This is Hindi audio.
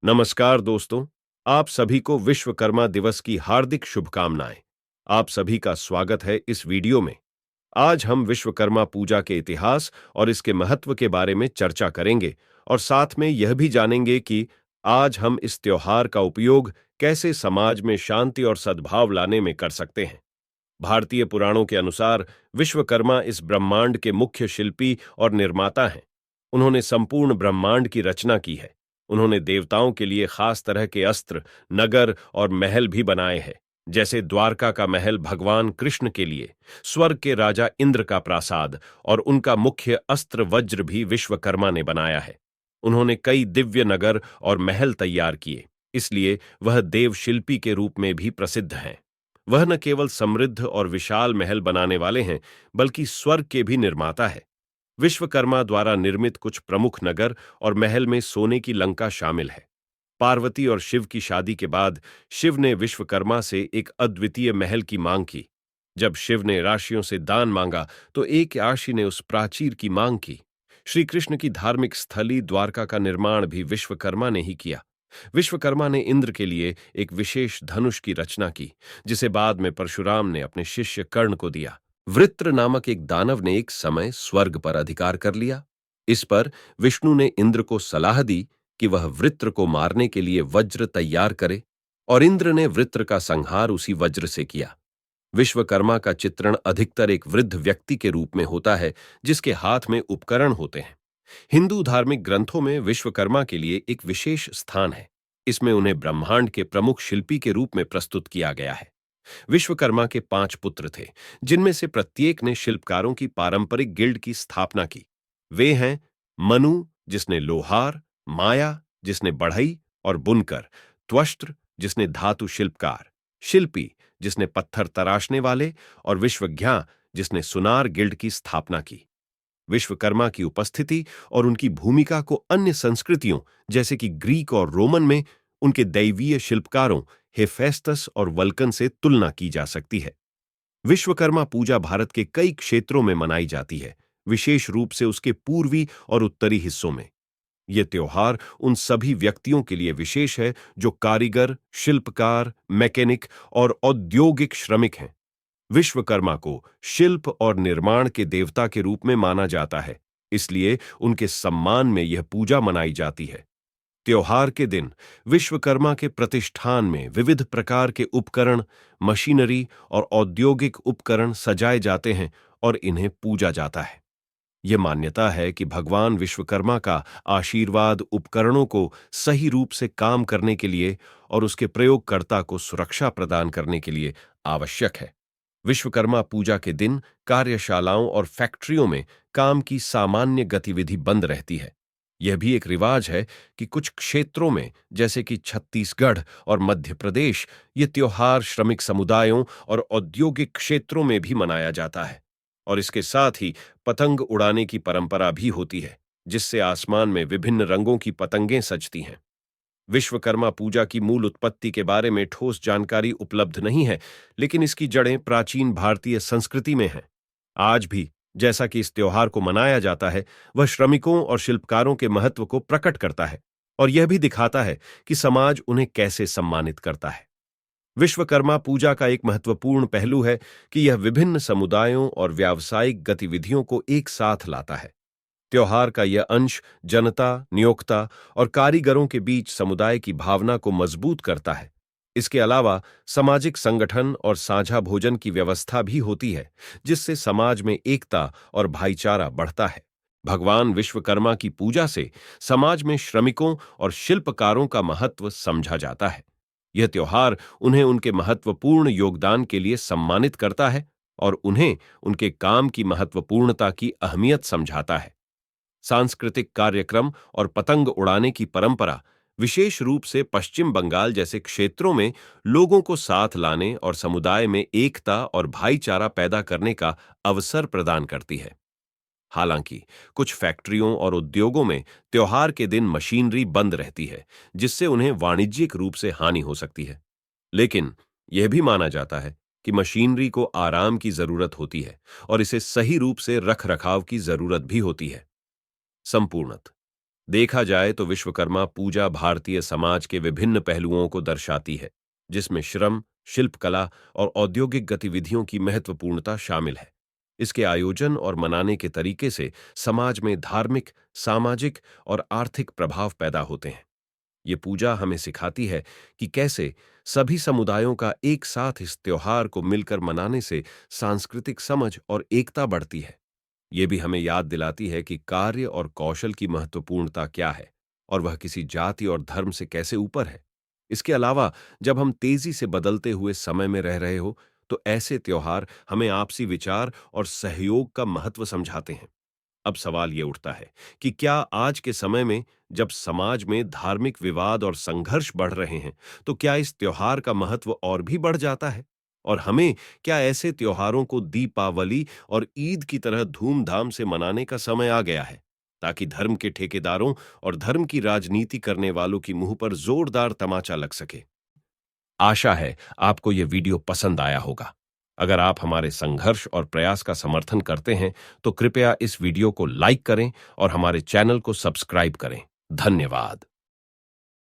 नमस्कार दोस्तों। आप सभी को विश्वकर्मा दिवस की हार्दिक शुभकामनाएं। आप सभी का स्वागत है इस वीडियो में। आज हम विश्वकर्मा पूजा के इतिहास और इसके महत्व के बारे में चर्चा करेंगे और साथ में यह भी जानेंगे कि आज हम इस त्योहार का उपयोग कैसे समाज में शांति और सद्भाव लाने में कर सकते हैं। भारतीय पुराणों के अनुसार विश्वकर्मा इस ब्रह्मांड के मुख्य शिल्पी और निर्माता हैं। उन्होंने संपूर्ण ब्रह्मांड की रचना की है। उन्होंने देवताओं के लिए खास तरह के अस्त्र, नगर और महल भी बनाए हैं, जैसे द्वारका का महल भगवान कृष्ण के लिए, स्वर्ग के राजा इंद्र का प्रासाद और उनका मुख्य अस्त्र वज्र भी विश्वकर्मा ने बनाया है। उन्होंने कई दिव्य नगर और महल तैयार किए, इसलिए वह देव शिल्पी के रूप में भी प्रसिद्ध हैं। वह न केवल समृद्ध और विशाल महल बनाने वाले हैं, बल्कि स्वर्ग के भी निर्माता है। विश्वकर्मा द्वारा निर्मित कुछ प्रमुख नगर और महल में सोने की लंका शामिल है। पार्वती और शिव की शादी के बाद शिव ने विश्वकर्मा से एक अद्वितीय महल की मांग की। जब शिव ने राशियों से दान मांगा, तो एक राशि ने उस प्राचीर की मांग की। श्री कृष्ण की धार्मिक स्थली द्वारका का निर्माण भी विश्वकर्मा ने ही किया। विश्वकर्मा ने इंद्र के लिए एक विशेष धनुष की रचना की, जिसे बाद में परशुराम ने अपने शिष्य कर्ण को दिया। वृत्र नामक एक दानव ने एक समय स्वर्ग पर अधिकार कर लिया। इस पर विष्णु ने इंद्र को सलाह दी कि वह वृत्र को मारने के लिए वज्र तैयार करे, और इंद्र ने वृत्र का संहार उसी वज्र से किया। विश्वकर्मा का चित्रण अधिकतर एक वृद्ध व्यक्ति के रूप में होता है, जिसके हाथ में उपकरण होते हैं। हिंदू धार्मिक ग्रंथों में विश्वकर्मा के लिए एक विशेष स्थान है। इसमें उन्हें ब्रह्मांड के प्रमुख शिल्पी के रूप में प्रस्तुत किया गया है। विश्वकर्मा के 5 पुत्र थे, जिनमें से प्रत्येक ने शिल्पकारों की पारंपरिक गिल्ड की स्थापना की। वे हैं मनु, जिसने लोहार, माया, जिसने बढ़ई और बुनकर, त्वष्ट्र, जिसने धातु शिल्पकार, शिल्पी, जिसने पत्थर तराशने वाले, और विश्वज्ञा, जिसने सुनार गिल्ड की स्थापना की। विश्वकर्मा की उपस्थिति और उनकी भूमिका को अन्य संस्कृतियों जैसे कि ग्रीक और रोमन में उनके दैवीय शिल्पकारों हेफेस्टस और वल्कन से तुलना की जा सकती है। विश्वकर्मा पूजा भारत के कई क्षेत्रों में मनाई जाती है, विशेष रूप से उसके पूर्वी और उत्तरी हिस्सों में। यह त्योहार उन सभी व्यक्तियों के लिए विशेष है जो कारीगर, शिल्पकार, मैकेनिक और औद्योगिक श्रमिक हैं। विश्वकर्मा को शिल्प और निर्माण के देवता के रूप में माना जाता है, इसलिए उनके सम्मान में यह पूजा मनाई जाती है। त्योहार के दिन विश्वकर्मा के प्रतिष्ठान में विविध प्रकार के उपकरण, मशीनरी और औद्योगिक उपकरण सजाए जाते हैं और इन्हें पूजा जाता है। यह मान्यता है कि भगवान विश्वकर्मा का आशीर्वाद उपकरणों को सही रूप से काम करने के लिए और उसके प्रयोगकर्ता को सुरक्षा प्रदान करने के लिए आवश्यक है। विश्वकर्मा पूजा के दिन कार्यशालाओं और फैक्ट्रियों में काम की सामान्य गतिविधि बंद रहती है। यह भी एक रिवाज है कि कुछ क्षेत्रों में, जैसे कि छत्तीसगढ़ और मध्य प्रदेश, ये त्योहार श्रमिक समुदायों और औद्योगिक क्षेत्रों में भी मनाया जाता है। और इसके साथ ही पतंग उड़ाने की परंपरा भी होती है, जिससे आसमान में विभिन्न रंगों की पतंगें सजती हैं। विश्वकर्मा पूजा की मूल उत्पत्ति के बारे में ठोस जानकारी उपलब्ध नहीं है, लेकिन इसकी जड़ें प्राचीन भारतीय संस्कृति में हैं। आज भी जैसा कि इस त्योहार को मनाया जाता है, वह श्रमिकों और शिल्पकारों के महत्व को प्रकट करता है और यह भी दिखाता है कि समाज उन्हें कैसे सम्मानित करता है। विश्वकर्मा पूजा का एक महत्वपूर्ण पहलू है कि यह विभिन्न समुदायों और व्यावसायिक गतिविधियों को एक साथ लाता है। त्योहार का यह अंश जनता, नियोक्ता और कारीगरों के बीच समुदाय की भावना को मजबूत करता है। इसके अलावा सामाजिक संगठन और साझा भोजन की व्यवस्था भी होती है, जिससे समाज में एकता और भाईचारा बढ़ता है। भगवान विश्वकर्मा की पूजा से समाज में श्रमिकों और शिल्पकारों का महत्व समझा जाता है। यह त्योहार उन्हें उनके महत्वपूर्ण योगदान के लिए सम्मानित करता है और उन्हें उनके काम की महत्वपूर्णता की अहमियत समझाता है। सांस्कृतिक कार्यक्रम और पतंग उड़ाने की परंपरा विशेष रूप से पश्चिम बंगाल जैसे क्षेत्रों में लोगों को साथ लाने और समुदाय में एकता और भाईचारा पैदा करने का अवसर प्रदान करती है। हालांकि कुछ फैक्ट्रियों और उद्योगों में त्योहार के दिन मशीनरी बंद रहती है, जिससे उन्हें वाणिज्यिक रूप से हानि हो सकती है। लेकिन यह भी माना जाता है कि मशीनरी को आराम की जरूरत होती है और इसे सही रूप से रख रखाव की जरूरत भी होती है। संपूर्णत देखा जाए तो विश्वकर्मा पूजा भारतीय समाज के विभिन्न पहलुओं को दर्शाती है, जिसमें श्रम, शिल्पकला और औद्योगिक गतिविधियों की महत्वपूर्णता शामिल है। इसके आयोजन और मनाने के तरीके से समाज में धार्मिक, सामाजिक और आर्थिक प्रभाव पैदा होते हैं। ये पूजा हमें सिखाती है कि कैसे सभी समुदायों का एक साथ इस त्योहार को मिलकर मनाने से सांस्कृतिक समझ और एकता बढ़ती है। ये भी हमें याद दिलाती है कि कार्य और कौशल की महत्वपूर्णता क्या है और वह किसी जाति और धर्म से कैसे ऊपर है। इसके अलावा जब हम तेजी से बदलते हुए समय में रह रहे हो, तो ऐसे त्योहार हमें आपसी विचार और सहयोग का महत्व समझाते हैं। अब सवाल ये उठता है कि क्या आज के समय में, जब समाज में धार्मिक विवाद और संघर्ष बढ़ रहे हैं, तो क्या इस त्योहार का महत्व और भी बढ़ जाता है? और हमें क्या ऐसे त्योहारों को दीपावली और ईद की तरह धूमधाम से मनाने का समय आ गया है, ताकि धर्म के ठेकेदारों और धर्म की राजनीति करने वालों की मुंह पर जोरदार तमाचा लग सके? आशा है आपको ये वीडियो पसंद आया होगा। अगर आप हमारे संघर्ष और प्रयास का समर्थन करते हैं, तो कृपया इस वीडियो को लाइक करें और हमारे चैनल को सब्सक्राइब करें। धन्यवाद।